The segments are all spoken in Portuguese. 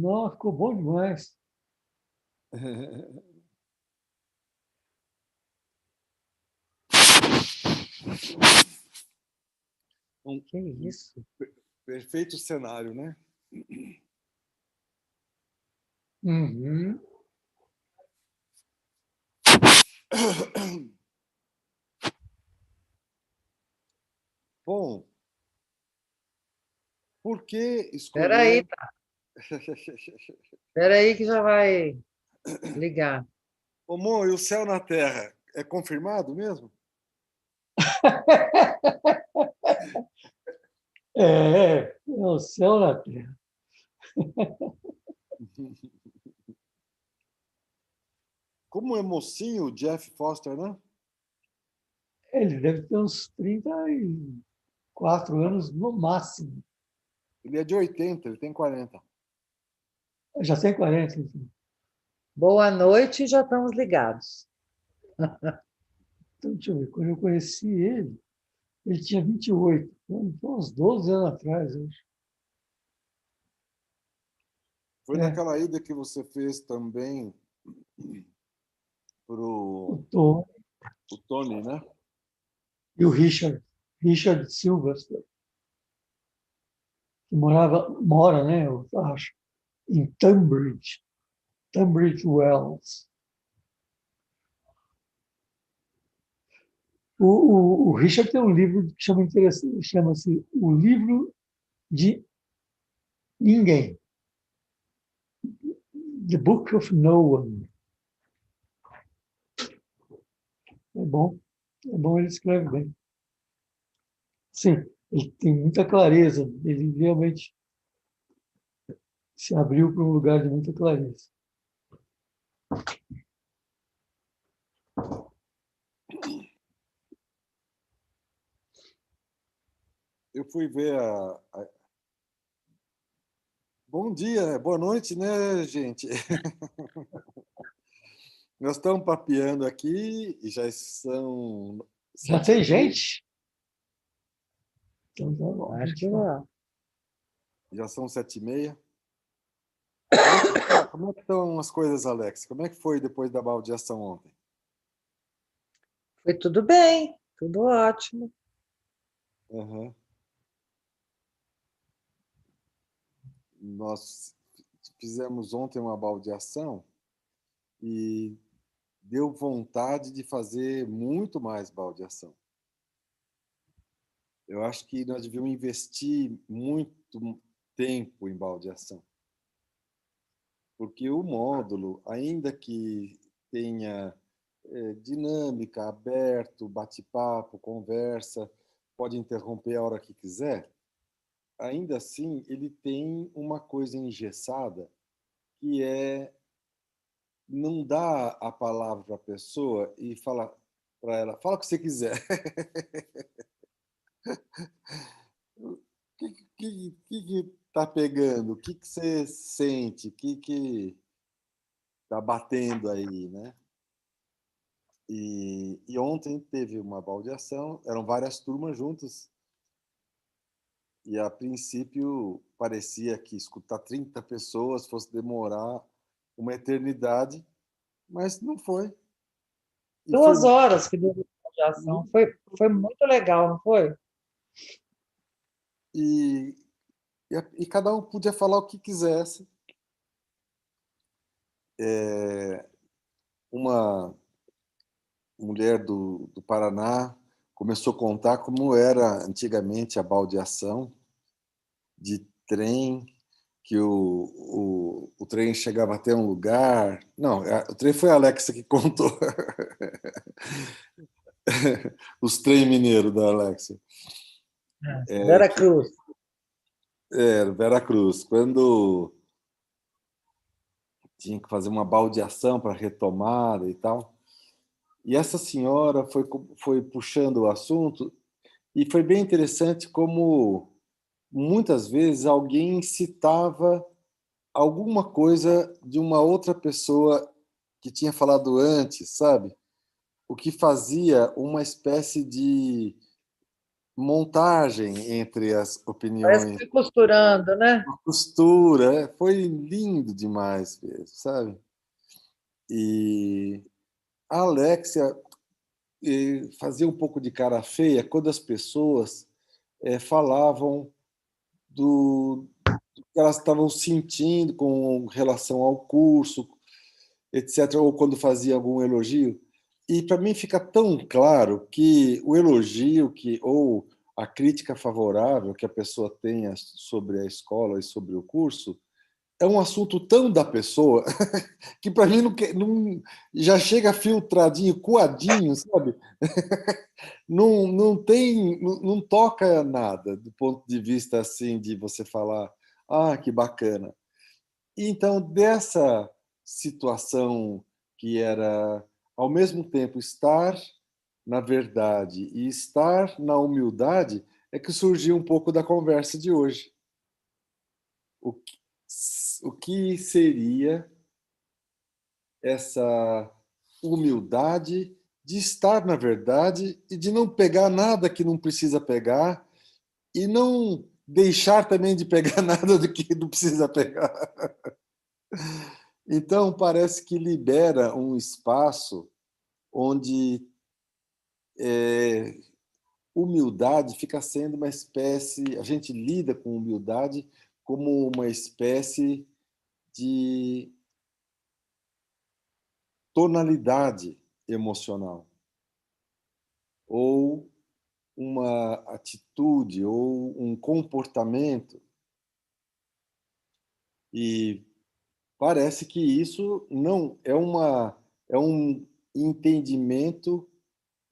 Nossa, ficou bom demais. Um Que isso? perfeito cenário, né? Uhum. Bom, por que Espera aí, escolher? espera aí que já vai ligar. Ô, Mo, e o céu na terra? É confirmado mesmo? É o céu na terra. Como é mocinho o Jeff Foster, né? Ele deve ter uns 34 anos no máximo. Ele é de 80, ele tem 40. Já tem 40, enfim. Boa noite, já estamos ligados. Então, deixa eu ver. Quando eu conheci ele tinha 28. Então, foi uns 12 anos atrás, eu acho. Foi É, naquela ida que você fez também o pro Tom o Tony, né? e o Richard Silverstone, que mora, né, eu acho, em Tunbridge Wells. O Richard tem um livro que chama interessante, chama-se O Livro de Ninguém, The Book of No One. É bom, ele escreve bem. Sim, ele tem muita clareza, ele realmente se abriu para um lugar de muita clareza. Eu fui ver Bom dia, boa noite, né, gente? Nós estamos papeando aqui e já são Já sete e tem meia. gente? Então, tá bom, a Acho gente que fala. não. Já são 7h30. Como é que estão as coisas, Alex? Como é que foi depois da baldeação ontem? Foi tudo bem, tudo ótimo. Uhum. Nós fizemos ontem uma baldeação e deu vontade de fazer muito mais baldeação. Eu acho que nós devíamos investir muito tempo em baldeação, porque o módulo, ainda que tenha dinâmica, aberto, bate-papo, conversa, pode interromper a hora que quiser, ainda assim ele tem uma coisa engessada que é não dar a palavra para a pessoa e falar para ela, fala o que você quiser. O que tá pegando? O que você sente? O que tá batendo aí, né? E ontem teve uma baldeação, eram várias turmas juntas, e a princípio parecia que escutar 30 pessoas fosse demorar uma eternidade, mas não foi. E foi 2 horas que durou a ação. muito. Foi muito legal, não foi? E, e cada um podia falar o que quisesse. Uma mulher do Paraná começou a contar como era antigamente a baldeação de trem, que o trem chegava até um lugar. Não, o trem foi a Alexa que contou. Os trem mineiros da Alexa. Vera Cruz. Vera Cruz. Quando tinha que fazer uma baldeação para retomada e tal. E essa senhora foi puxando o assunto e foi bem interessante como muitas vezes alguém citava alguma coisa de uma outra pessoa que tinha falado antes, sabe? O que fazia uma espécie de montagem entre as Parece que opiniões, foi costurando, né? uma costura, foi lindo demais mesmo, sabe? E a Alexia fazia um pouco de cara feia quando as pessoas falavam do que elas estavam sentindo com relação ao curso, etc., ou quando fazia algum elogio. E para mim fica tão claro que o elogio ou a crítica favorável que a pessoa tenha sobre a escola e sobre o curso é um assunto tão da pessoa que para mim já chega filtradinho, coadinho, sabe? Não toca nada do ponto de vista assim de você falar, que bacana. E então, dessa situação que era, ao mesmo tempo, estar na verdade e estar na humildade, é que surgiu um pouco da conversa de hoje. O que, o que seria essa humildade de estar na verdade e de não pegar nada que não precisa pegar e não deixar também de pegar nada do que não precisa pegar. Então, parece que libera um espaço onde humildade fica sendo uma espécie. A gente lida com humildade como uma espécie de tonalidade emocional, ou uma atitude, ou um comportamento. E parece que isso não é um entendimento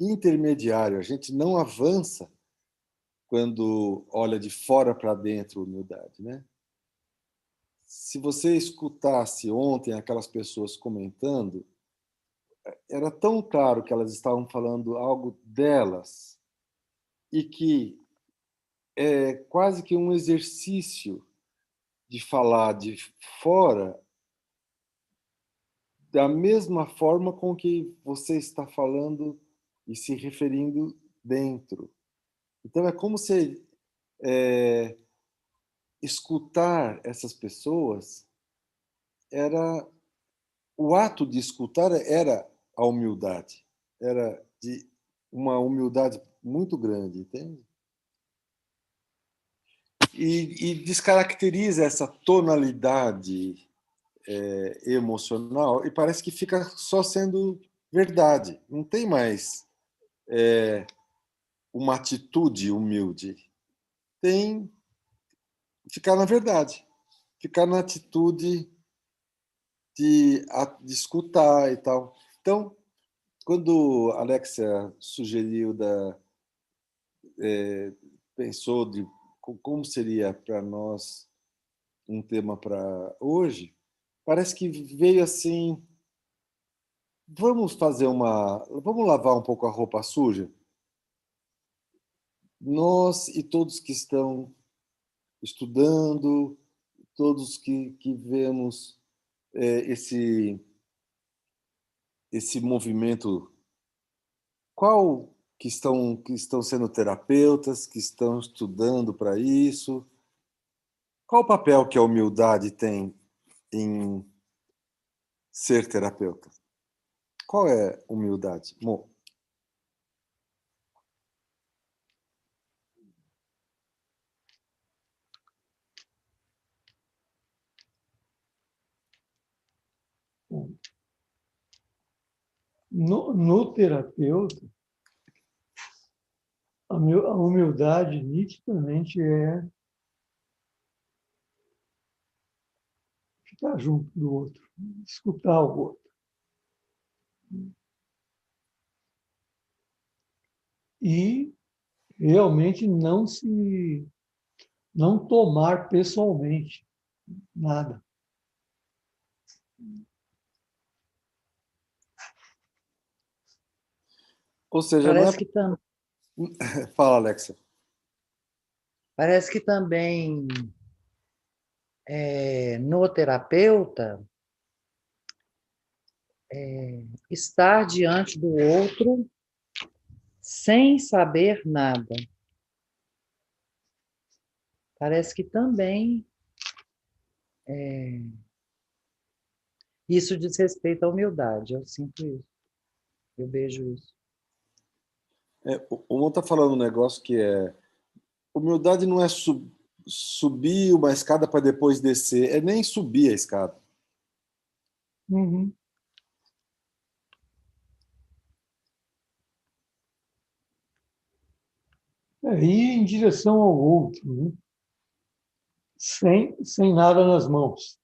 intermediário. A gente não avança quando olha de fora para dentro humildade, né? Se você escutasse ontem aquelas pessoas comentando, era tão claro que elas estavam falando algo delas e que é quase que um exercício de falar de fora da mesma forma com que você está falando e se referindo dentro. Então é como se escutar essas pessoas era o ato de escutar era a humildade, era de uma humildade muito grande, entende? E descaracteriza essa tonalidade emocional e parece que fica só sendo verdade, não tem mais uma atitude humilde, tem ficar na verdade, ficar na atitude de escutar e tal. Então, quando a Alexia sugeriu pensou de como seria para nós um tema para hoje, parece que veio assim, vamos lavar um pouco a roupa suja. Nós e todos que estão estudando, todos que vemos esse movimento, qual que estão sendo terapeutas, que estão estudando para isso, qual o papel que a humildade tem em ser terapeuta? Qual é humildade? Bom, no terapeuta, a humildade nitidamente é ficar junto do outro, escutar o outro. E realmente não tomar pessoalmente nada. ou seja, não é. Parece que, tam, Fala, Alexa. parece que também no terapeuta, estar diante do outro sem saber nada. parece que também isso diz respeito à humildade. Eu sinto isso, eu vejo isso. O Mon está falando um negócio que humildade não é subir uma escada para depois descer, é nem subir a escada. Uhum. É ir em direção ao outro, né? Sem nada nas mãos.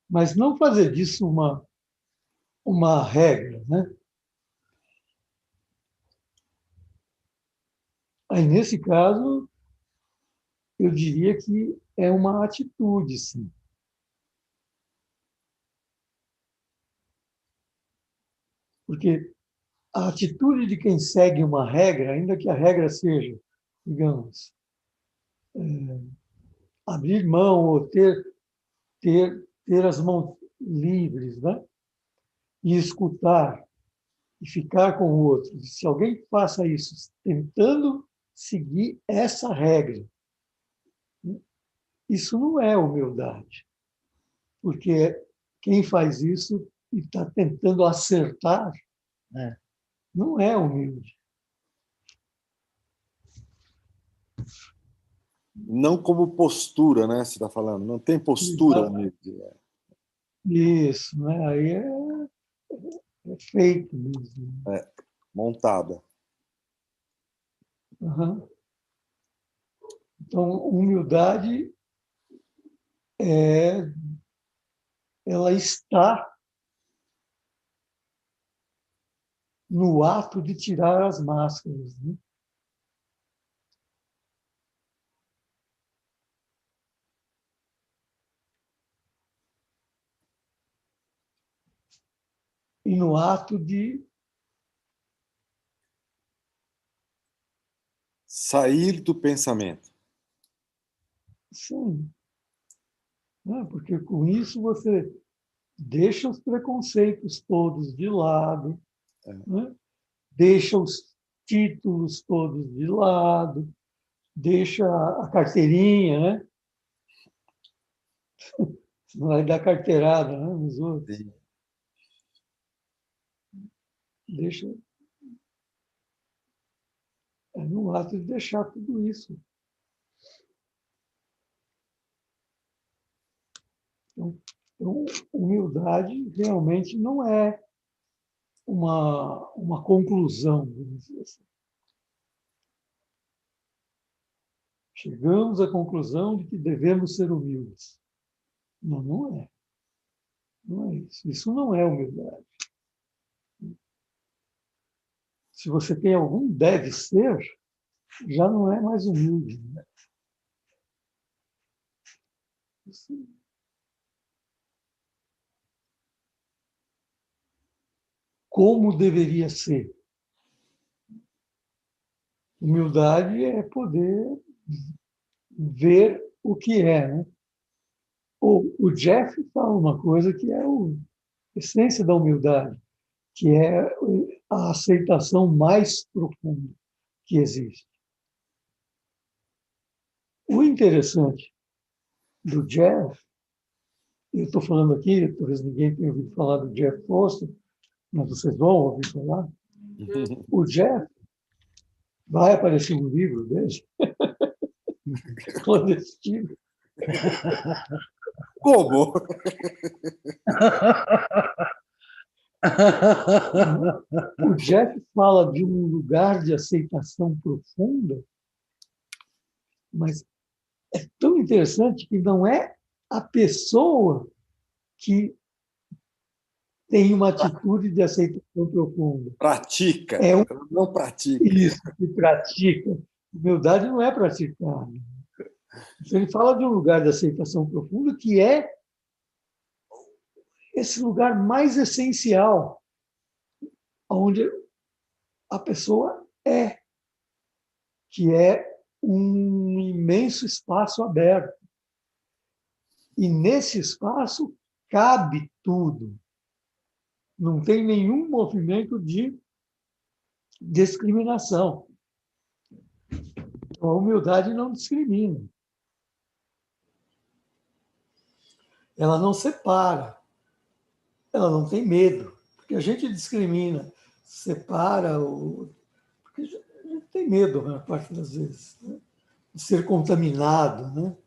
Mas não fazer disso uma regra, né? Aí, nesse caso, eu diria que é uma atitude, sim. Porque a atitude de quem segue uma regra, ainda que a regra seja, digamos, abrir mão ou ter as mãos livres, né? E escutar e ficar com o outro. Se alguém faça isso tentando seguir essa regra, isso não é humildade, porque quem faz isso e está tentando acertar É. não é humilde. Não como postura, né? Você está falando. Não tem postura humilde. Isso, né? Aí é feito mesmo. Montada. Uhum. Então, humildade ela está no ato de tirar as máscaras, né? E no ato de Sair do pensamento. sim, né? Porque com isso você deixa os preconceitos todos de lado, né? Deixa os títulos todos de lado, deixa a carteirinha, né? Não vai dar carteirada, né, nos outros. Sim. Deixa no ato de deixar tudo isso. Então, humildade realmente não é uma conclusão, vamos dizer assim. Chegamos à conclusão de que devemos ser humildes. Não, não é. Não é isso. Isso não é humildade. Se você tem algum deve ser, já não é mais humilde. Né? Como deveria ser? Humildade é poder ver o que é. Né? O Jeff fala uma coisa que é a essência da humildade, que é a aceitação mais profunda que existe. O interessante do Jeff, eu estou falando aqui, talvez ninguém tenha ouvido falar do Jeff Foster, mas vocês vão ouvir falar. O Jeff vai aparecer um livro dele, clandestino. Como? O Jeff fala de um lugar de aceitação profunda, mas é tão interessante que não é a pessoa que tem uma atitude de aceitação profunda. Pratica. Não pratica. Isso, que pratica. Humildade não é praticar. Ele fala de um lugar de aceitação profunda que é esse lugar mais essencial, onde a pessoa que é um imenso espaço aberto. E nesse espaço cabe tudo. Não tem nenhum movimento de discriminação. Então, a humildade não discrimina. Ela não separa. Ela não tem medo. Porque a gente discrimina, separa, porque a gente tem medo, na parte das vezes, né? De ser contaminado, né?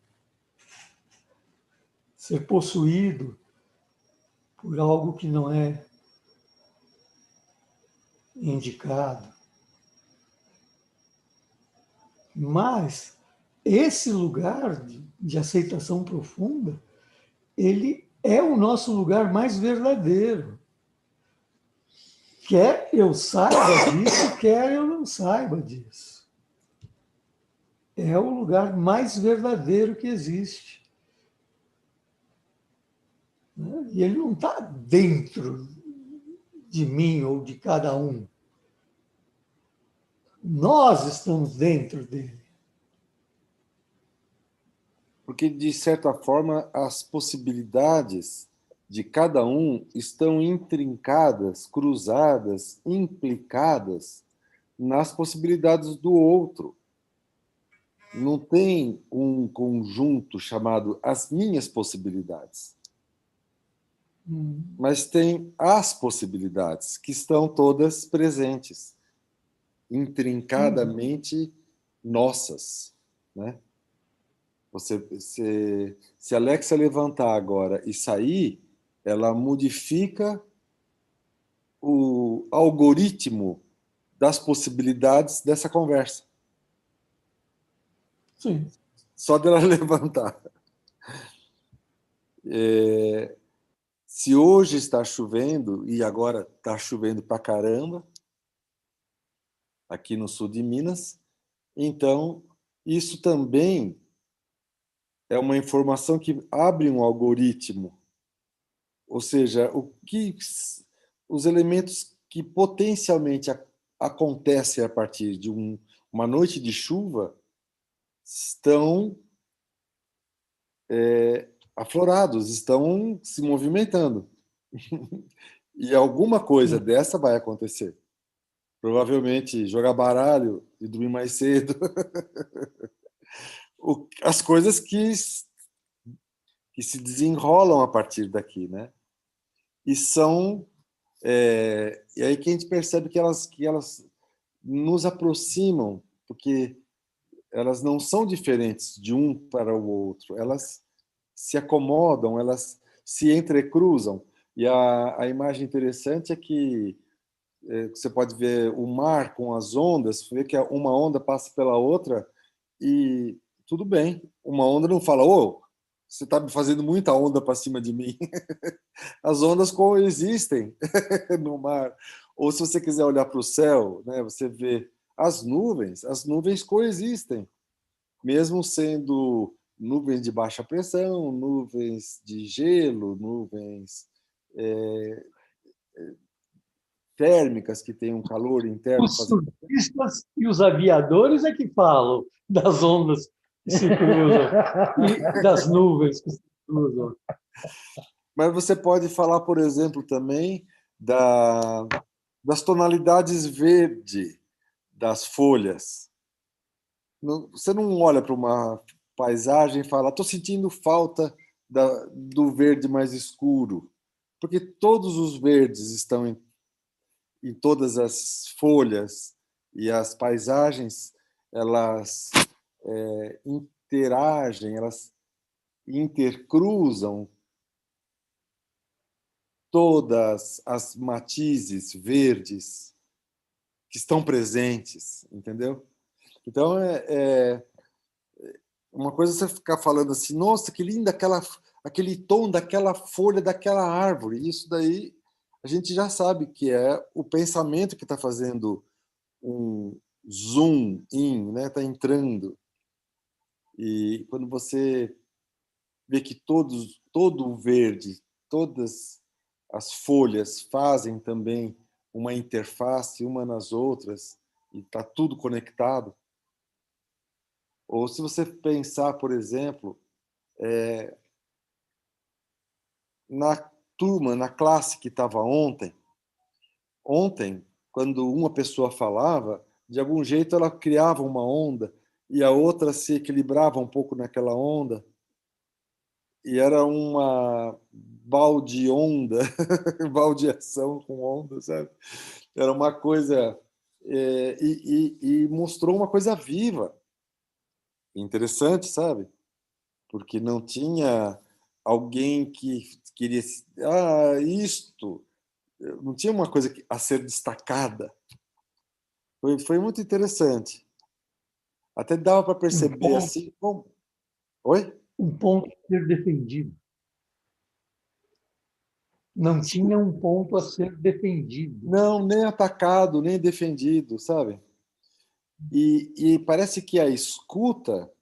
Ser possuído por algo que não é indicado. Mas esse lugar de aceitação profunda, ele é o nosso lugar mais verdadeiro. Quer eu saiba disso, quer eu não saiba disso. É o lugar mais verdadeiro que existe. Né? E ele não está dentro de mim ou de cada um. Nós estamos dentro dele. Porque, de certa forma, as possibilidades de cada um estão intrincadas, cruzadas, implicadas nas possibilidades do outro. Não tem um conjunto chamado as minhas possibilidades, mas tem as possibilidades, que estão todas presentes, intrincadamente nossas, né? Se a Alexa levantar agora e sair, ela modifica o algoritmo das possibilidades dessa conversa. Sim. Só dela levantar. Se hoje está chovendo, e agora está chovendo pra caramba, aqui no sul de Minas, então isso também é uma informação que abre um algoritmo, ou seja, os elementos que potencialmente acontecem a partir de uma noite de chuva estão aflorados, estão se movimentando. E alguma coisa dessa vai acontecer. Provavelmente jogar baralho e dormir mais cedo. As coisas que se desenrolam a partir daqui, né? E são e aí que a gente percebe que elas nos aproximam, porque elas não são diferentes de um para o outro, elas se acomodam, elas se entrecruzam. E a imagem interessante é que você pode ver o mar com as ondas, vê que uma onda passa pela outra e tudo bem. Uma onda não fala, ô, você está fazendo muita onda para cima de mim. As ondas coexistem no mar. Ou se você quiser olhar para o céu, né, você vê as nuvens coexistem, mesmo sendo nuvens de baixa pressão, nuvens de gelo, nuvens térmicas que têm um calor interno. Os surfistas e os aviadores é que falam das ondas que se cruzam e das nuvens que se cruzam. Mas você pode falar, por exemplo, também das tonalidades verde das folhas. Você não olha para uma paisagem e fala, estou sentindo falta do verde mais escuro, porque todos os verdes estão em todas as folhas, e as paisagens elas interagem, elas intercruzam todas as matizes verdes que estão presentes, entendeu? Então, uma coisa é você ficar falando assim, nossa, que linda aquele tom daquela folha daquela árvore. Isso daí a gente já sabe que é o pensamento que está fazendo um zoom in, né? Está entrando. E quando você vê que todo o verde, todas as folhas fazem também uma interface uma nas outras e está tudo conectado. Ou se você pensar, por exemplo, na turma, na classe que estava ontem, quando uma pessoa falava, de algum jeito ela criava uma onda e a outra se equilibrava um pouco naquela onda. E era uma balde-onda, baldeação com onda, sabe? Era uma coisa... e mostrou uma coisa viva, interessante, sabe? Porque não tinha alguém que queria... isto... Não tinha uma coisa a ser destacada. Foi muito interessante. Até dava para Um perceber ponto, assim... Bom, oi? um ponto a ser defendido. Não tinha um ponto a ser defendido. Não, nem atacado, nem defendido, sabe? E parece que a escuta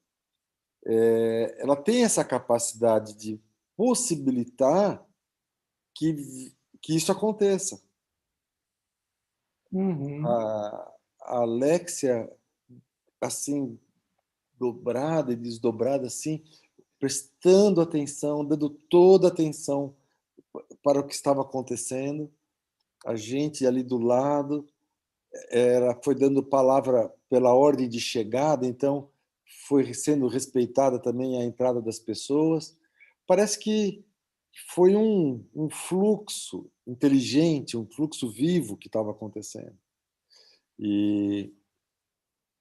ela tem essa capacidade de possibilitar que isso aconteça. Uhum. A Alexia, assim, dobrada e desdobrada, assim, prestando atenção, dando toda a atenção para o que estava acontecendo. A gente ali do lado foi dando palavra pela ordem de chegada, então foi sendo respeitada também a entrada das pessoas. Parece que foi um fluxo inteligente, um fluxo vivo que estava acontecendo. E,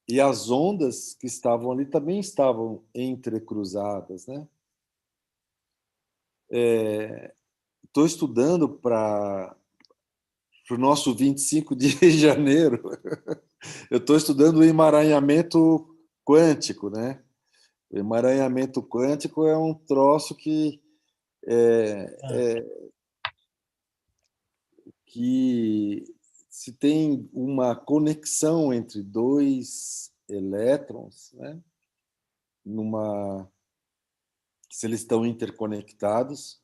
e as ondas que estavam ali também estavam entrecruzadas, né? Estou estudando para o nosso 25 de janeiro. Eu estou estudando o emaranhamento quântico, né? O emaranhamento quântico é um troço que se tem uma conexão entre dois elétrons, né? Se eles estão interconectados,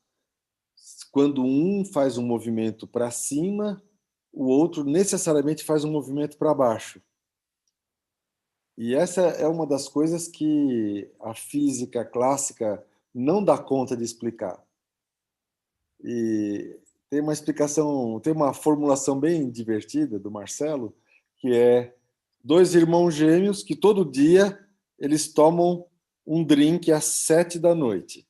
quando um faz um movimento para cima, o outro necessariamente faz um movimento para baixo. E essa é uma das coisas que a física clássica não dá conta de explicar. E tem uma explicação, tem uma formulação bem divertida do Marcelo, que é dois irmãos gêmeos que todo dia eles tomam um drink às 7 da noite.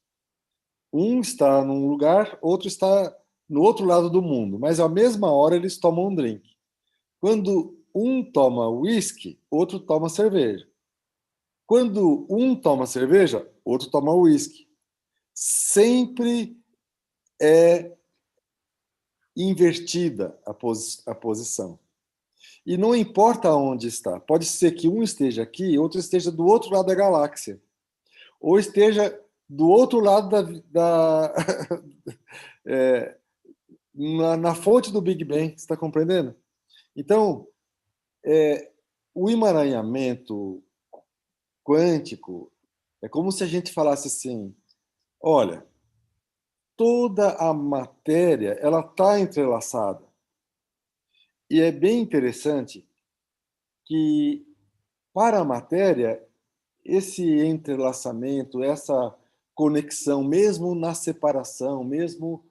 Um está num lugar, outro está no outro lado do mundo, mas à mesma hora eles tomam um drink. Quando um toma whisky, outro toma cerveja. Quando um toma cerveja, outro toma whisky. Sempre é invertida a posição. E não importa onde está. Pode ser que um esteja aqui e outro esteja do outro lado da galáxia. Ou esteja do outro lado é, na fonte do Big Bang. Você está compreendendo? Então, o emaranhamento quântico é como se a gente falasse assim, olha, toda a matéria ela está entrelaçada. E é bem interessante que, para a matéria, esse entrelaçamento, essa conexão, mesmo na separação, mesmo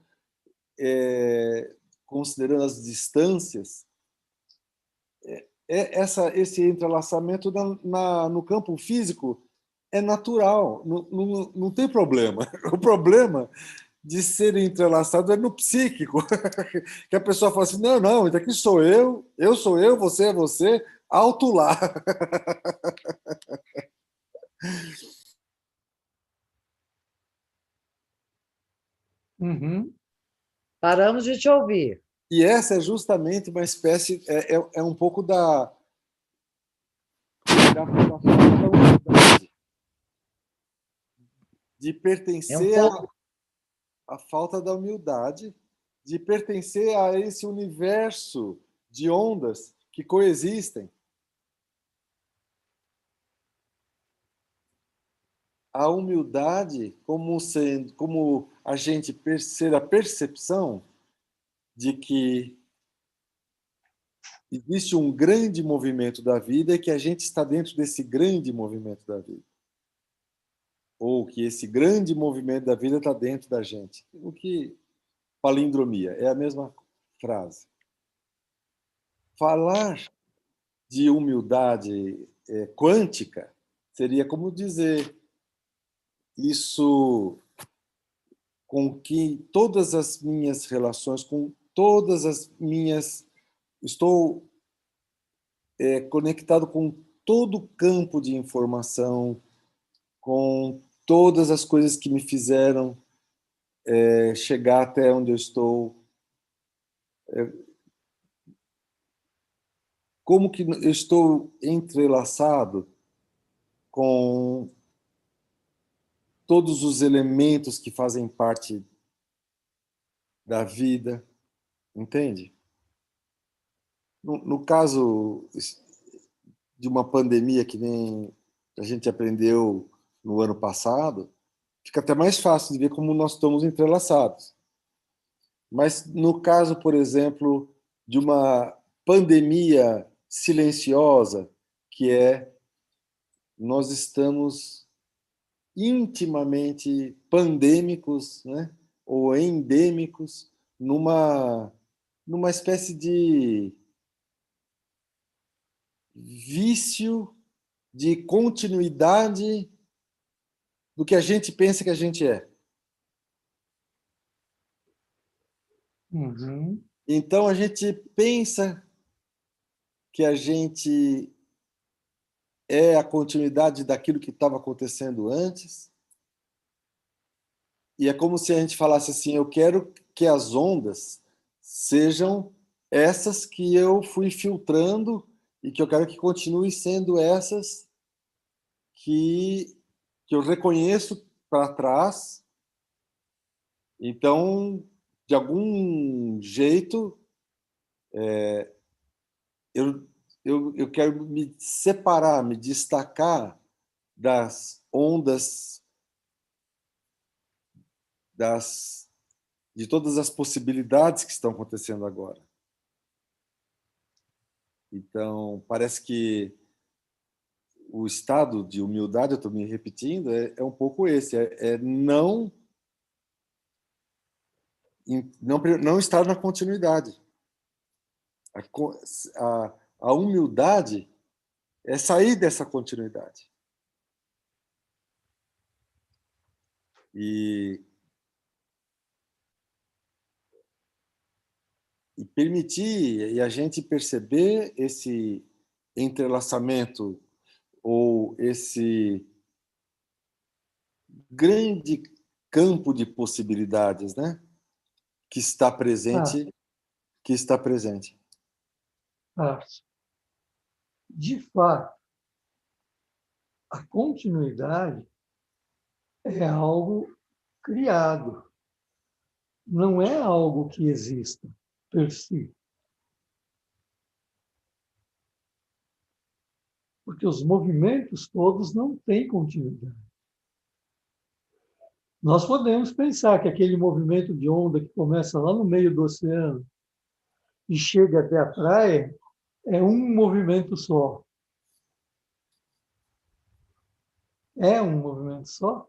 considerando as distâncias, esse entrelaçamento no campo físico é natural, não tem problema. O problema de ser entrelaçado é no psíquico, que a pessoa fala assim, não, isso aqui sou eu sou eu, você é você, alto lá. Uhum. Paramos de te ouvir. E essa é justamente uma espécie, é um pouco da falta da humildade, de É um pertencer pouco. à falta da humildade, de pertencer a esse universo de ondas que coexistem. A humildade como a gente ser a percepção de que existe um grande movimento da vida e que a gente está dentro desse grande movimento da vida. Ou que esse grande movimento da vida está dentro da gente. O que palindromia é a mesma frase. falar de humildade quântica seria como dizer isso com que todas as minhas relações, com todas as minhas... Estou conectado com todo o campo de informação, com todas as coisas que me fizeram chegar até onde eu estou. Como que eu estou entrelaçado com todos os elementos que fazem parte da vida, entende? No caso de uma pandemia que nem a gente aprendeu no ano passado, fica até mais fácil de ver como nós estamos entrelaçados. Mas no caso, por exemplo, de uma pandemia silenciosa, que é nós estamos intimamente pandêmicos, né? Ou endêmicos numa espécie de vício de continuidade do que a gente pensa que a gente é. Uhum. Então a gente pensa que a gente é a continuidade daquilo que estava acontecendo antes, e é como se a gente falasse assim: eu quero que as ondas sejam essas que eu fui filtrando e que eu quero que continuem sendo essas que, que eu reconheço para trás. Então, de algum jeito, eu, eu quero me separar, me destacar das ondas, de todas as possibilidades que estão acontecendo agora. Então, parece que o estado de humildade, eu estou me repetindo, é um pouco esse, não estar na continuidade. A, a humildade é sair dessa continuidade. E permitir e a gente perceber esse entrelaçamento ou esse grande campo de possibilidades, né, que está Ah, presente, que está presente. de fato, a continuidade é algo criado, não é algo que exista per si. Porque os movimentos todos não têm continuidade. Nós podemos pensar que aquele movimento de onda que começa lá no meio do oceano e chega até a praia é um movimento só. É um movimento só?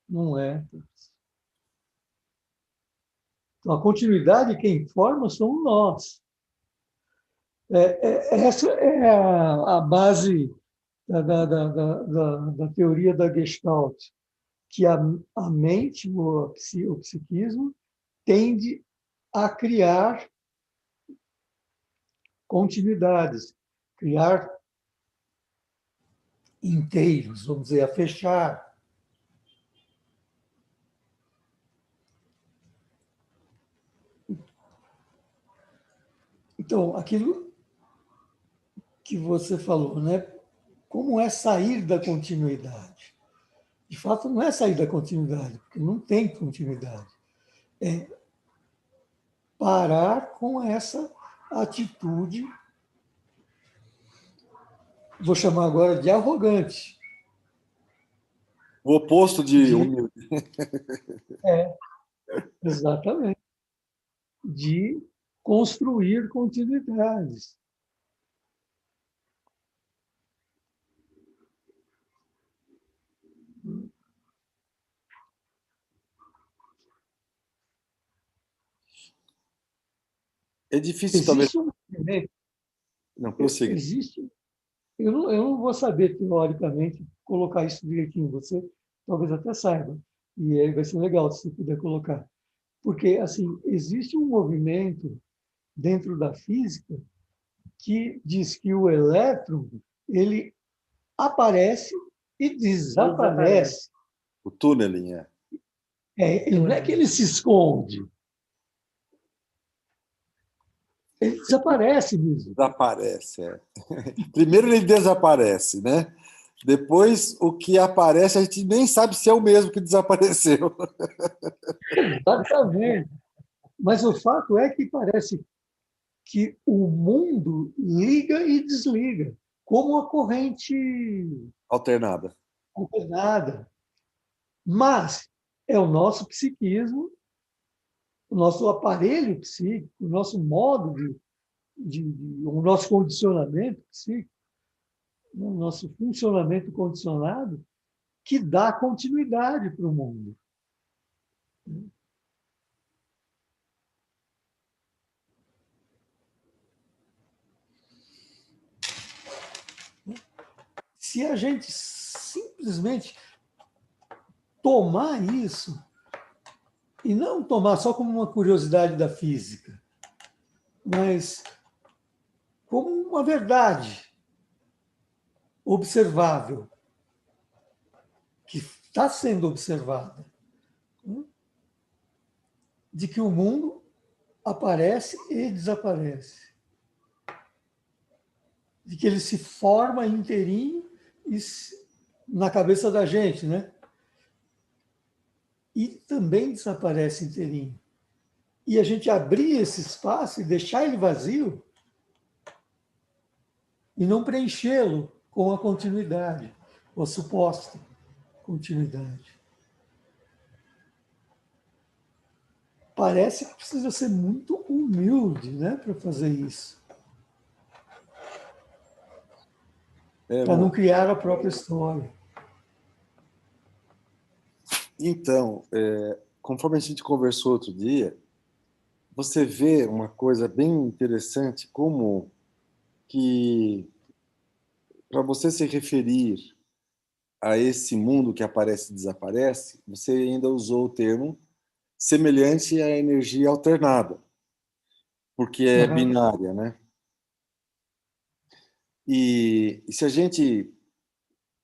Não é. Então, a continuidade quem forma somos nós. Essa é a base da teoria da Gestalt, que a mente, o psiquismo, tende a criar continuidades, criar inteiros, vamos dizer, a fechar. Então, aquilo que você falou, né? Como é sair da continuidade? De fato, não é sair da continuidade, porque não tem continuidade. É parar com essa atitude, vou chamar agora de arrogante, O oposto de de, humilde. exatamente, de construir continuidades. É difícil, talvez. Existe um movimento, Não, prossiga. existe, eu não vou saber, teoricamente, colocar isso direitinho, você talvez até saiba, e aí vai ser legal se você puder colocar. Porque, assim, existe um movimento dentro da física que diz que o elétron, ele aparece e desaparece. O túneling, é. Não é que ele se esconde, ele desaparece mesmo. Desaparece, é. Primeiro ele desaparece, né? Depois, o que aparece, a gente nem sabe se é o mesmo que desapareceu. Exatamente. Mas o fato é que parece que o mundo liga e desliga, como uma corrente Alternada. alternada. Mas é o nosso psiquismo, o nosso aparelho psíquico, o nosso modo o nosso condicionamento psíquico, o nosso funcionamento condicionado, que dá continuidade para o mundo. Se a gente simplesmente tomar isso, e não tomar só como uma curiosidade da física, mas como uma verdade observável, que está sendo observada, de que o mundo aparece e desaparece, de que ele se forma inteirinho na cabeça da gente, né? E também desaparece inteirinho. E a gente abrir esse espaço e deixar ele vazio e não preenchê-lo com a continuidade, ou a suposta continuidade. Parece que precisa ser muito humilde, né, para fazer isso. Para não criar a própria história. Então, conforme a gente conversou outro dia, você vê uma coisa bem interessante, como que, para você se referir a esse mundo que aparece e desaparece, você ainda usou o termo semelhante à energia alternada, porque é binária, né? E se a gente,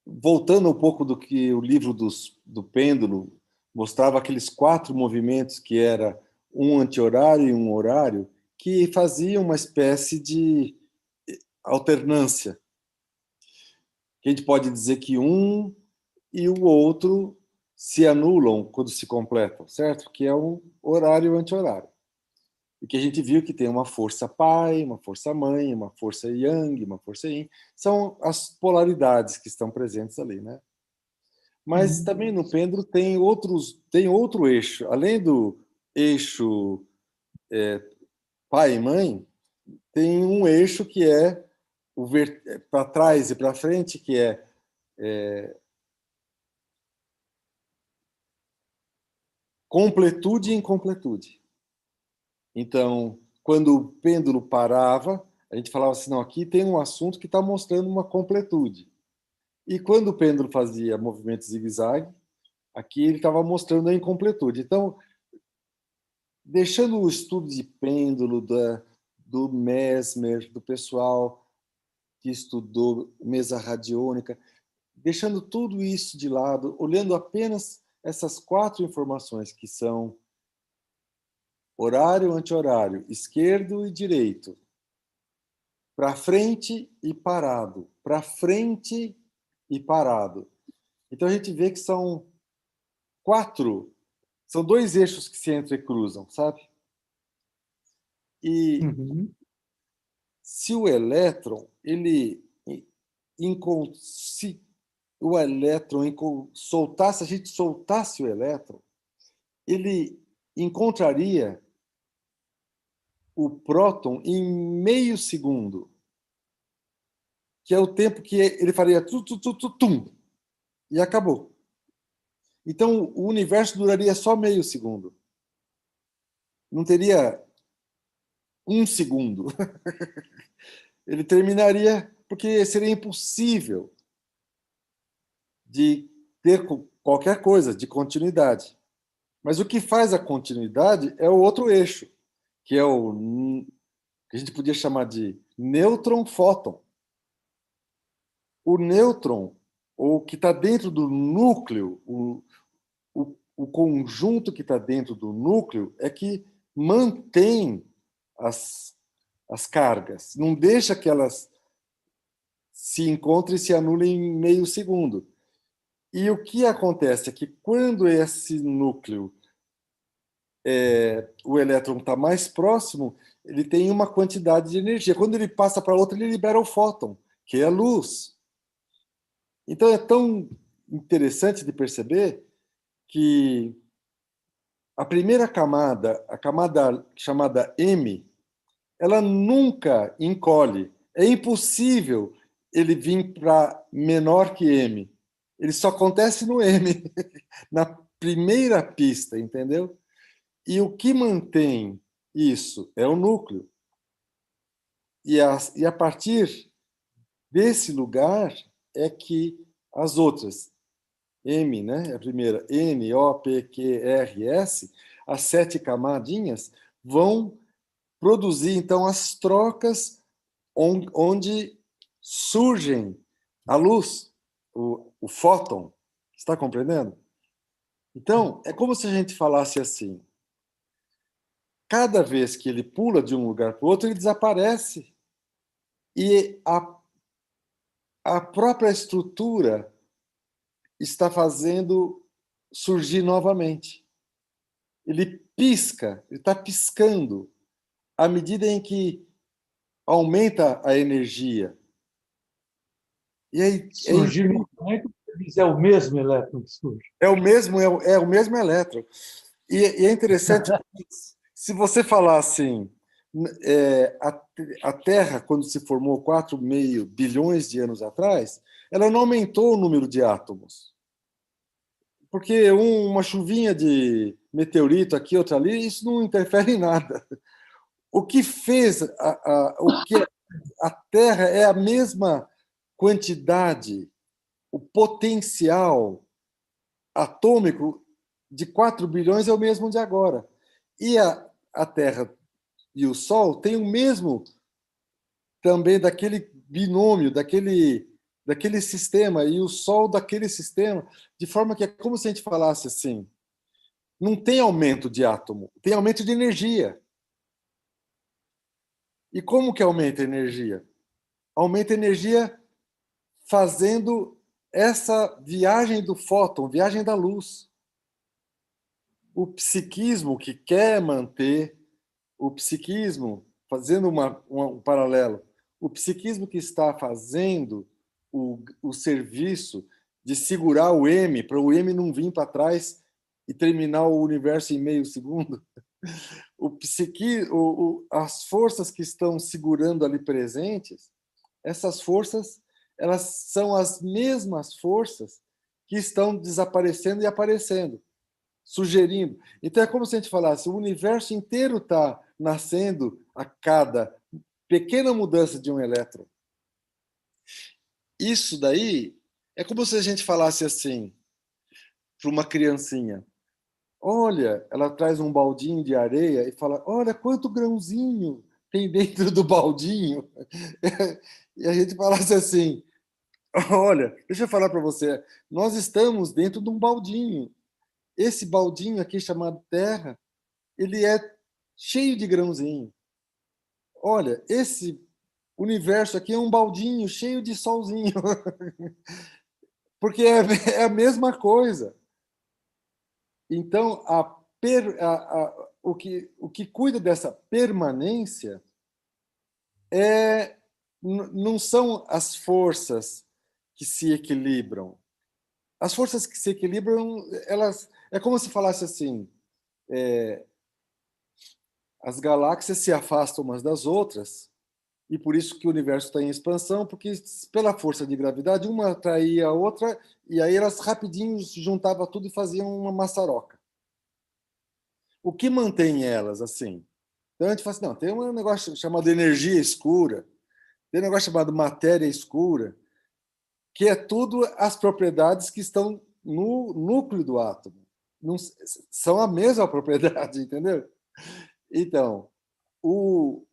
voltando um pouco do que o livro do Pêndulo mostrava, aqueles 4 movimentos, que era um anti-horário e um horário, que faziam uma espécie de alternância. A gente pode dizer que um e o outro se anulam quando se completam, certo? Que é um horário e um anti-horário. E que a gente viu que tem uma força pai, uma força mãe, uma força yang, uma força yin. São as polaridades que estão presentes ali, né? Mas também no pêndulo tem outro eixo. Além do eixo pai e mãe, tem um eixo que é para trás e para frente, que é completude e incompletude. Então, quando o pêndulo parava, a gente falava assim, não, aqui tem um assunto que está mostrando uma completude. E quando o pêndulo fazia movimento zigue-zague, aqui ele estava mostrando a incompletude. Então, deixando o estudo de pêndulo do Mesmer, do pessoal que estudou mesa radiônica, deixando tudo isso de lado, olhando apenas essas 4 informações, que são horário, anti-horário, esquerdo e direito, para frente e parado, para frente e parado. Então a gente vê que são 2 eixos que se entrecruzam, sabe? E se o elétron, se o elétron soltasse, a gente soltasse o elétron, ele encontraria o próton em meio segundo, que é o tempo que ele faria tum, e acabou. Então, o universo duraria só meio segundo. Não teria um segundo. Ele terminaria porque seria impossível de ter qualquer coisa de continuidade. Mas o que faz a continuidade é o outro eixo, que é o que a gente podia chamar de nêutron-fóton. O nêutron, ou que está dentro do núcleo, o conjunto que está dentro do núcleo é que mantém as cargas, não deixa que elas se encontrem e se anulem em meio segundo. E o que acontece é que quando esse núcleo, o elétron está mais próximo, ele tem uma quantidade de energia. Quando ele passa para outra, ele libera o fóton, que é a luz. Então é tão interessante de perceber que a primeira camada, a camada chamada M, ela nunca encolhe. É impossível ele vir para menor que M. Ele só acontece no M, na primeira pista, entendeu? E o que mantém isso é o núcleo. E a partir desse lugar é que as outras, M, né? A primeira, N, O, P, Q, R, S, as 7 camadinhas vão produzir, então, as trocas onde surgem a luz, o fóton. Está compreendendo? Então, é como se a gente falasse assim, cada vez que ele pula de um lugar para o outro, ele desaparece. E a própria estrutura está fazendo surgir novamente. Ele pisca, ele está piscando à medida em que aumenta a energia. E aí Surgir novamente, é o mesmo elétron que surge. é o mesmo elétron. E é interessante, se você falar assim, a Terra, quando se formou 4,5 bilhões de anos atrás, ela não aumentou o número de átomos. Porque uma chuvinha de meteorito aqui, outra ali, isso não interfere em nada. O que fez a Terra é a mesma quantidade, o potencial atômico de 4 bilhões é o mesmo de agora. E a Terra e o Sol têm o mesmo também daquele binômio, daquele sistema, e o Sol daquele sistema, de forma que é como se a gente falasse assim, não tem aumento de átomo, tem aumento de energia. E como que aumenta a energia? Aumenta a energia fazendo essa viagem do fóton, viagem da luz. O psiquismo que quer manter, o psiquismo, fazendo um paralelo, o psiquismo que está fazendo o serviço de segurar o M, para o M não vir para trás e terminar o universo em meio segundo, as forças que estão segurando ali presentes, essas forças, elas são as mesmas forças que estão desaparecendo e aparecendo, sugerindo. Então é como se a gente falasse, o universo inteiro está nascendo a cada pequena mudança de um elétron. Isso daí é como se a gente falasse assim para uma criancinha. Olha, ela traz um baldinho de areia e fala, olha quanto grãozinho tem dentro do baldinho. E a gente falasse assim, olha, deixa eu falar para você, nós estamos dentro de um baldinho. Esse baldinho aqui chamado Terra, ele é cheio de grãozinho. Olha, esse universo aqui é um baldinho cheio de solzinho. Porque é a mesma coisa. Então, o que cuida dessa permanência não são as forças que se equilibram. As forças que se equilibram, elas é como se falasse assim, as galáxias se afastam umas das outras, e por isso que o universo está em expansão, porque pela força de gravidade, uma atraía a outra, e aí elas rapidinho juntavam tudo e faziam uma maçaroca. O que mantém elas assim? Então a gente fala assim, não, tem um negócio chamado energia escura, tem um negócio chamado matéria escura, que é tudo as propriedades que estão no núcleo do átomo. Não, são a mesma propriedade, entendeu? Então, o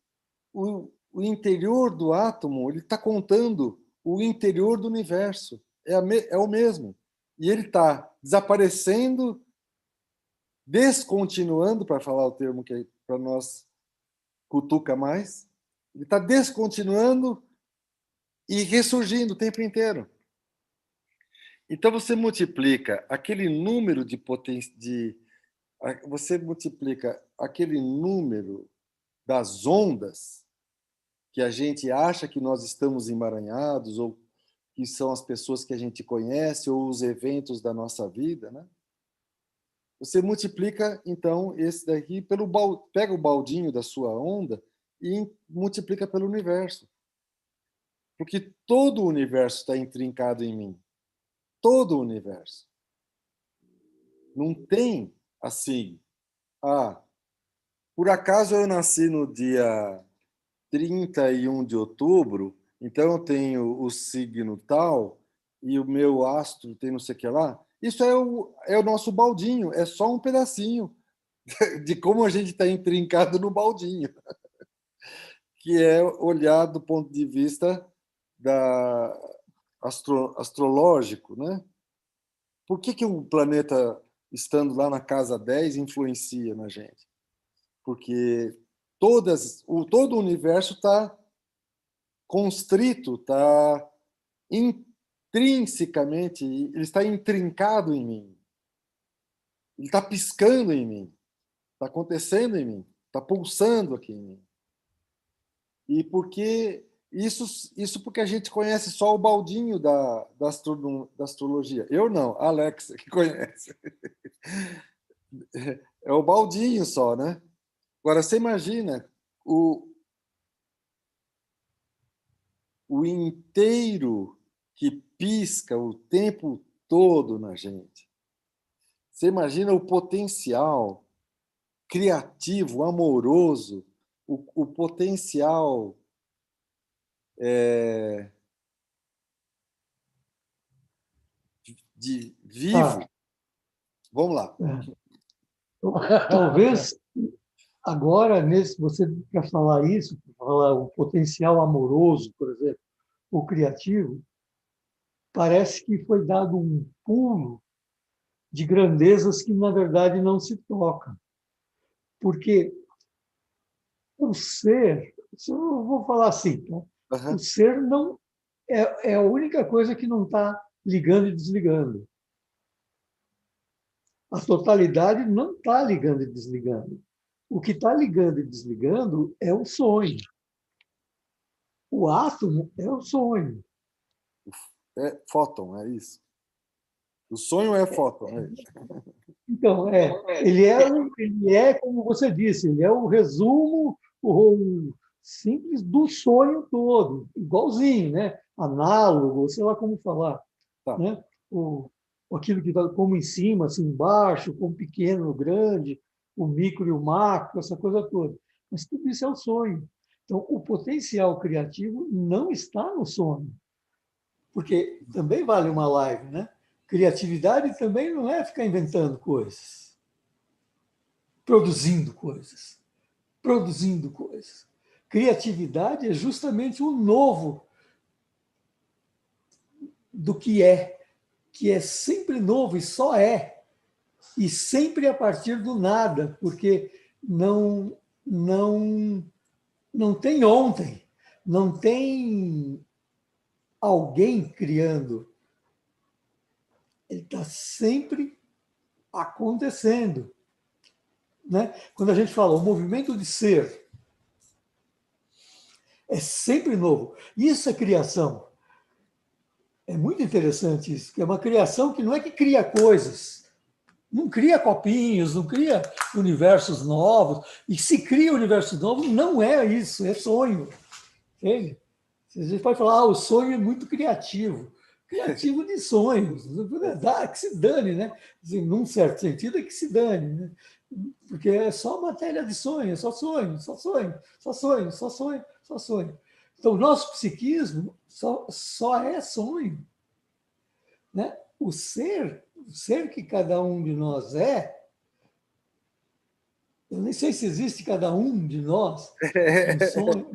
interior do átomo ele está contando o interior do universo. É o mesmo. E ele está desaparecendo, descontinuando, para falar o termo que para nós cutuca mais, ele está descontinuando e ressurgindo o tempo inteiro. Então você multiplica aquele número de potência, você multiplica aquele número das ondas que a gente acha que nós estamos emaranhados, ou que são as pessoas que a gente conhece, ou os eventos da nossa vida, né? Você multiplica, então, esse daqui pega o baldinho da sua onda e multiplica pelo universo. Porque todo o universo está intrincado em mim. Todo o universo. Não tem assim, por acaso eu nasci no dia 31 de outubro, então eu tenho o signo tal e o meu astro tem não sei o que lá. Isso é o nosso baldinho, é só um pedacinho de como a gente está intrincado no baldinho, que é olhar do ponto de vista astrológico, né? Por que um planeta estando lá na casa 10 influencia na gente? Porque todo o universo está constrito, está intrinsecamente, ele está intrincado em mim. Ele está piscando em mim. Está acontecendo em mim. Está pulsando aqui em mim. E porque isso porque a gente conhece só o baldinho da astrologia. Eu não, a Alexa que conhece. É o baldinho só, né? Agora, você imagina o inteiro que pisca o tempo todo na gente. Você imagina o potencial criativo, amoroso, o potencial de vivo. Vamos lá. Talvez agora, você quer falar isso, falar o potencial amoroso, por exemplo, o criativo, parece que foi dado um pulo de grandezas que, na verdade, não se tocam. Porque o ser, eu vou falar assim, tá? O ser não é a única coisa que não está ligando e desligando. A totalidade não está ligando e desligando. O que está ligando e desligando é o sonho. O átomo é o sonho. É fóton, é isso. O sonho é fóton. É. Então, ele é, como você disse, ele é o resumo o simples do sonho todo, igualzinho, né? Análogo, sei lá como falar. Tá. Né? Aquilo que está como em cima, assim embaixo, como pequeno, grande, o micro e o macro, essa coisa toda. Mas tudo isso é o sonho. Então, o potencial criativo não está no sonho. Porque também vale uma live, né? Criatividade também não é ficar inventando coisas, produzindo coisas, produzindo coisas. Criatividade é justamente o novo do que é sempre novo e só é, e sempre a partir do nada, porque não tem ontem, não tem alguém criando. Ele está sempre acontecendo. Né? Quando a gente fala o movimento de ser é sempre novo. Isso é criação. É muito interessante isso, que é uma criação que não é que cria coisas, não cria copinhos, não cria universos novos. E se cria universos novos, não é isso, é sonho. Entende? A gente pode falar, o sonho é muito criativo. Criativo de sonhos. Que se dane, né? Assim, num certo sentido, é que se dane. Né? Porque é só matéria de sonho, é só sonho, só sonho, só sonho, só sonho, só sonho. Então, o nosso psiquismo só é sonho. Né? O ser que cada um de nós é, eu nem sei se existe cada um de nós no sonho,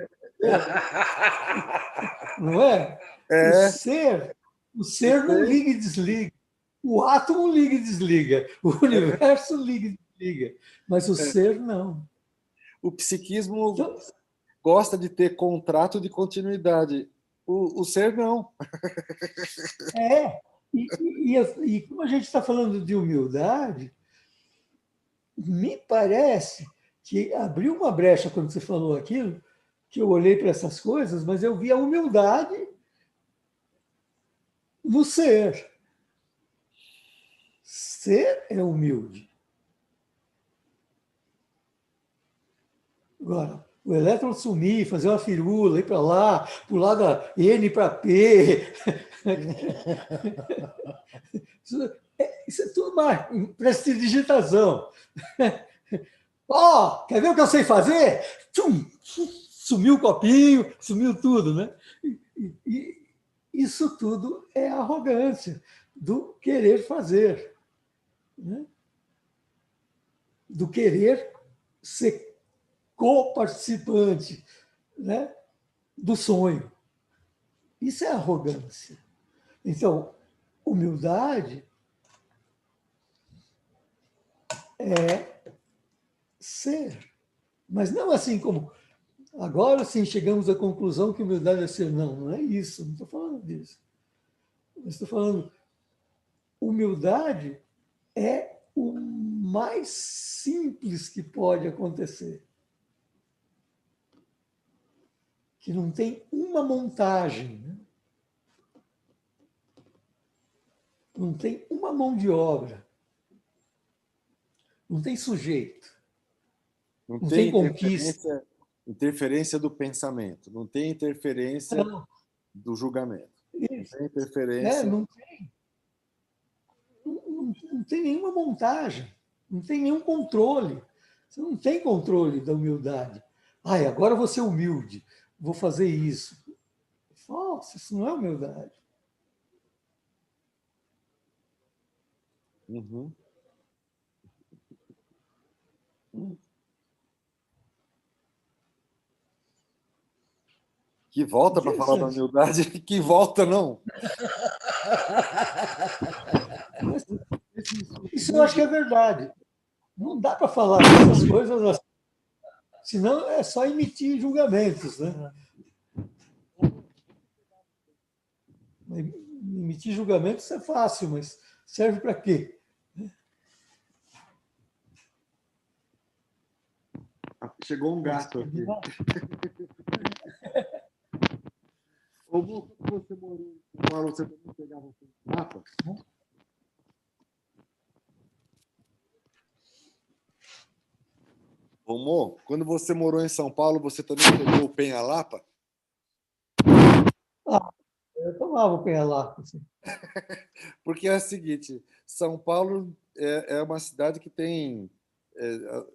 não é? É, O eu ser não sei. liga e desliga. O átomo liga e desliga. O universo liga e desliga. Mas o ser não. O psiquismo Então, gosta de ter contrato de continuidade. O ser não. é. E como a gente está falando de humildade, me parece que abriu uma brecha quando você falou aquilo, que eu olhei para essas coisas, mas eu vi a humildade no ser. Ser é humilde. Agora, o elétron sumir, fazer uma firula, ir para lá, pular da N para P. Isso é tudo mais prestidigitação. Ó, oh, quer ver o que eu sei fazer? Tchum, sumiu o copinho, sumiu tudo, né? E isso tudo é arrogância do querer fazer, né? Do querer ser co-participante, né? Do sonho. Isso é arrogância. Então, humildade é ser, mas não assim como agora sim chegamos à conclusão que humildade é ser. Não, não é isso, não estou falando disso. Eu estou falando, humildade é o mais simples que pode acontecer. Que não tem uma montagem, né? Não tem uma mão de obra, não tem sujeito, Não não tem tem conquista. interferência do pensamento, não tem interferência Não, do julgamento, não isso, tem né? interferência. Não tem nenhuma montagem, não tem nenhum controle. Você não tem controle da humildade. Ai, agora eu vou ser humilde, vou fazer isso. Nossa, isso não é humildade. Uhum. Que volta para falar da Interessante. humildade, que volta não. Mas isso eu acho que é verdade. Não dá para falar dessas coisas assim, senão é só emitir julgamentos. Né? Emitir julgamentos é fácil, mas serve para quê? Chegou um gato aqui. Ô, Mu, quando você morou em São Paulo, você também pegava o mapa? Ô, Mo, quando você morou em São Paulo, você também pegou o Penha-Lapa? Ah, eu tomava o penha-lapa. Assim. Porque é o seguinte, São Paulo é uma cidade que tem... é,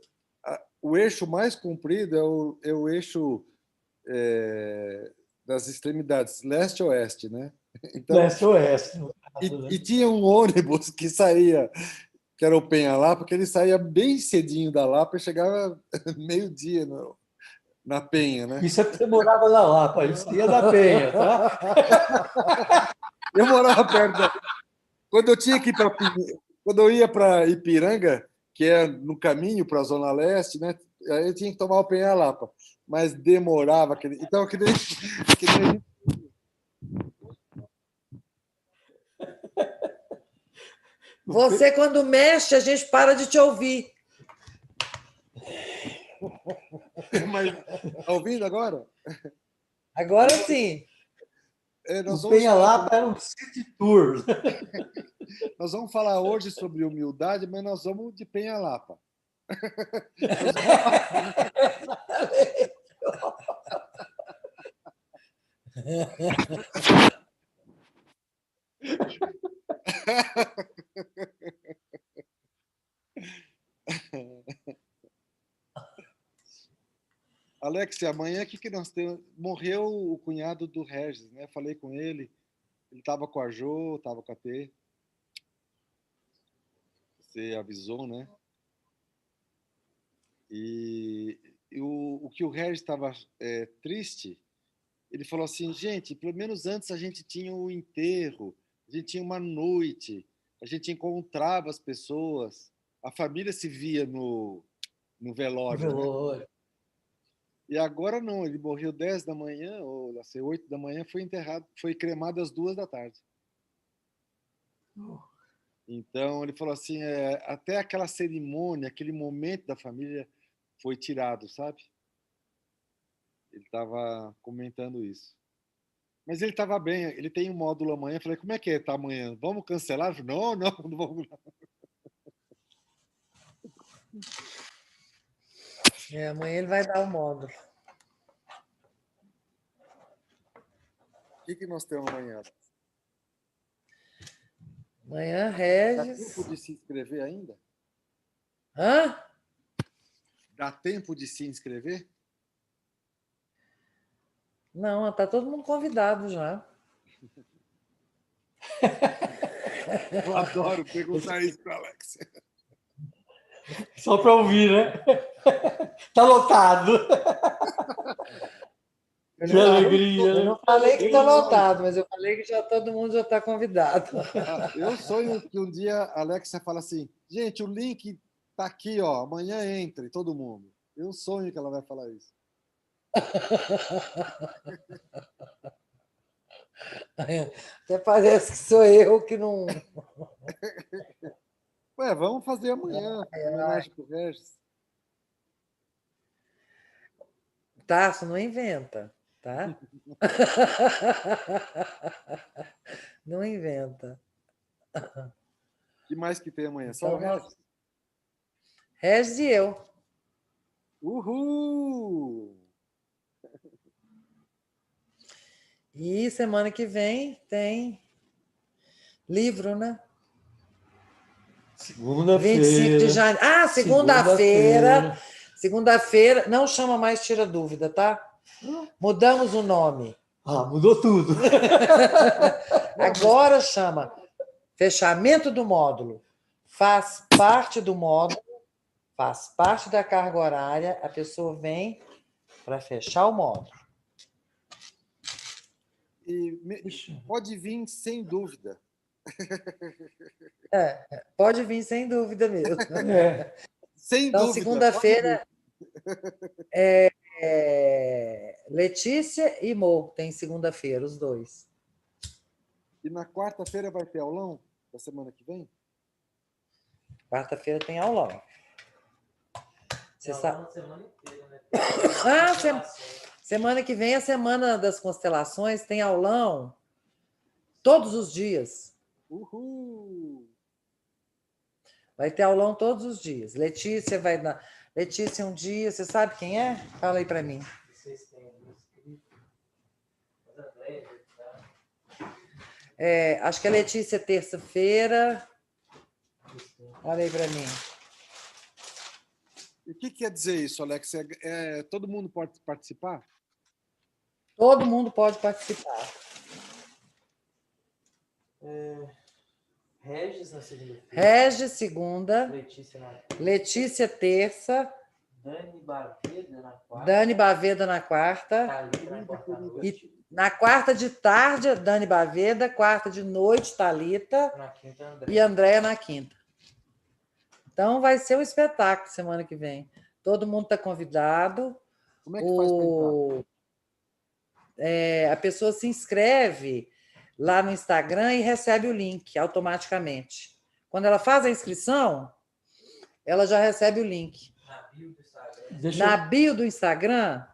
o eixo mais comprido é o eixo das extremidades, leste-oeste, né? Então, Leste-oeste, no caso. e Né? tinha um ônibus que saía, que era o Penha-Lapa, que ele saía bem cedinho da Lapa e chegava meio-dia na Penha, né? Isso é porque você morava na Lapa, isso ia da Penha, tá? Eu morava perto quando eu tinha que ir quando eu ia para Ipiranga, que é no caminho para a Zona Leste, né? Aí eu tinha que tomar o Penha-Lapa, mas demorava aquele. Então, que nem... Você, quando mexe, a gente para de te ouvir. Mas tá ouvindo agora? Agora sim. Nós O vamos falar, Penha-Lapa era um city tour. nós vamos falar hoje sobre humildade, mas nós vamos de Penha-Lapa. Alex, amanhã o que nós temos? Morreu o cunhado do Regis, né? Falei com ele. Ele estava com a Jo, estava com a T. Você avisou, né? E o que o Regis estava triste, ele falou assim, gente, pelo menos antes a gente tinha o enterro, a gente tinha uma noite, a gente encontrava as pessoas, a família se via no velório, né? E agora não, ele morreu 10 da manhã, ou assim, 8 da manhã, foi enterrado, foi cremado às 2 da tarde. Então, ele falou assim, até aquela cerimônia, aquele momento da família foi tirado, sabe? Ele estava comentando isso. Mas ele estava bem, ele tem um módulo amanhã. Eu falei, como é que está amanhã? Vamos cancelar? Ele falou, não vamos não. Amanhã ele vai dar o módulo. O que nós temos amanhã? Amanhã, Dá Regis. tempo de se inscrever ainda? Hã? Dá tempo de se inscrever? Não, tá todo mundo convidado já. Eu adoro perguntar isso para Alex. Só para ouvir, né? Está lotado. Que alegria. Eu não falei que está lotado, mas eu falei que todo mundo já está convidado. Eu sonho que um dia a Alexia fala assim, gente, o link está aqui, ó, amanhã entre todo mundo. Eu sonho que ela vai falar isso. Até parece que sou eu que não... Ué, vamos fazer amanhã, em homenagem para o Regis. Tasso, não inventa, tá? Não inventa. O que mais que tem amanhã? Só Então, o Regis? Regis e eu. Uhul! E semana que vem tem livro, né? Segunda-feira. 25 de janeiro. Ah, segunda-feira. Segunda-feira. Não chama mais Tira Dúvida, tá? Mudamos o nome. Mudou tudo. Agora chama Fechamento do Módulo. Faz parte do módulo, faz parte da carga horária, a pessoa vem para fechar o módulo. E pode vir sem dúvida. Pode vir sem dúvida mesmo. Sem então, dúvida. Segunda-feira Letícia e Mo tem segunda-feira, os dois. E na quarta-feira vai ter aulão da semana que vem? Quarta-feira tem aulão. Você sabe? Semana inteira, né? Semana que vem é a Semana das Constelações, tem aulão todos os dias. Uhul! Vai ter aulão todos os dias. Letícia vai dar. Letícia, um dia, você sabe quem é? Fala aí para mim. Vocês têm inscrito. Acho que a Letícia é terça-feira. Olha aí para mim. E o que quer dizer isso, Alex? Todo mundo pode participar? Todo mundo pode participar. Regis na segunda-feira. Regis, segunda. Letícia na Letícia, terça. Dani Baveda na quarta. Dani Baveda na quarta. Thalita na quarta noite. E na quarta de tarde, Dani Baveda. Quarta de noite, Thalita. Na quinta, André. E Andréia na quinta. Então, vai ser um espetáculo semana que vem. Todo mundo está convidado. Como é que faz para entrar? A pessoa se inscreve lá no Instagram e recebe o link automaticamente. Quando ela faz a inscrição, ela já recebe o link. Na bio do Instagram. Na bio do Instagram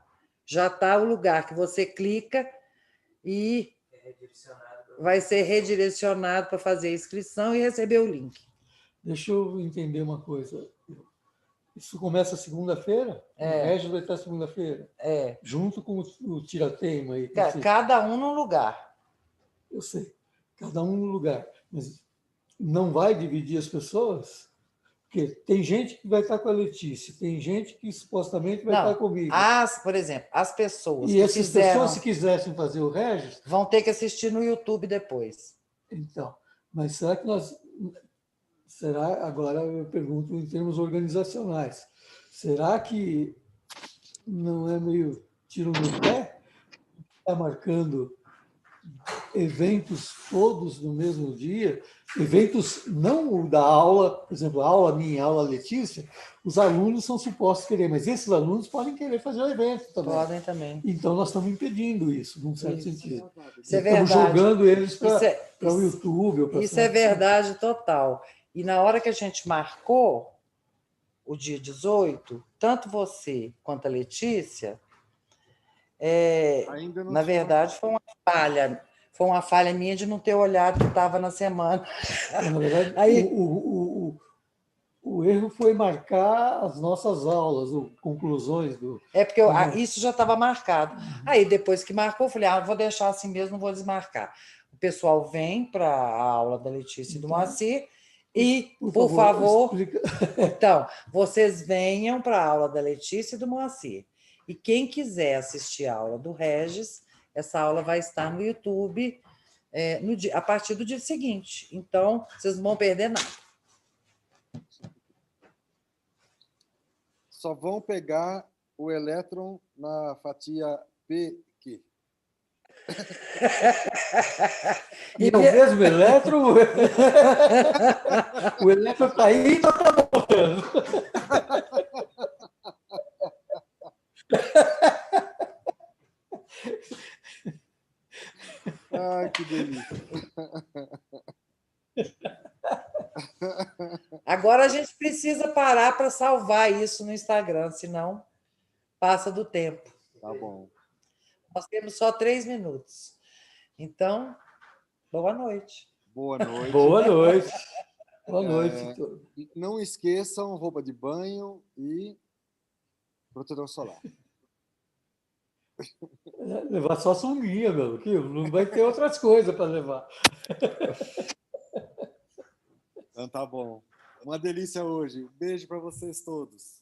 já está o lugar que você clica e vai ser redirecionado para fazer a inscrição e receber o link. Deixa eu entender uma coisa. Isso começa segunda-feira? O Regis vai estar segunda-feira? Junto com o Tirateima aí. Cada um num lugar. Eu sei. Cada um num lugar. Mas não vai dividir as pessoas? Porque tem gente que vai estar com a Letícia, tem gente que supostamente vai estar comigo. Por exemplo, as pessoas E que essas fizeram pessoas, se quisessem fazer o Regis, vão ter que assistir no YouTube depois. então, mas será que nós. Será, agora eu pergunto em termos organizacionais, será que não é meio tiro no pé? Está marcando eventos todos no mesmo dia, eventos não o da aula, por exemplo, a aula minha, a aula Letícia, os alunos são supostos querer, mas esses alunos podem querer fazer o evento também. Podem também. Então, nós estamos impedindo isso, num certo Isso. sentido. Isso é Estamos verdade. jogando eles para Isso- o YouTube. Ou pra Isso é verdade total. E na hora que a gente marcou o dia 18, tanto você quanto a Letícia, Ainda não na tinha verdade, foi uma falha. Foi uma falha minha de não ter olhado que estava na semana. Na verdade, Aí- o erro foi marcar as nossas aulas, conclusões do. É porque isso já estava marcado. Aí, depois que marcou, eu falei, vou deixar assim mesmo, não vou desmarcar. O pessoal vem para a aula da Letícia e do Moacir e, por favor, explica. então, vocês venham para a aula da Letícia e do Moacir. E quem quiser assistir a aula do Regis, essa aula vai estar no YouTube a partir do dia seguinte. Então, vocês não vão perder nada. Só vão pegar o elétron na fatia PQ. E é o mesmo elétron? O elétron está indo ou está voltando? Ai, que delícia. Agora a gente precisa parar para salvar isso no Instagram, senão passa do tempo. Tá bom. Nós temos só 3 minutos. Então, boa noite. Boa noite. Boa noite. Boa noite. Não esqueçam roupa de banho e protetor solar. Levar só sunguinha, meu. Não vai ter outras coisas para levar. Então tá bom. Uma delícia hoje. Um beijo para vocês todos.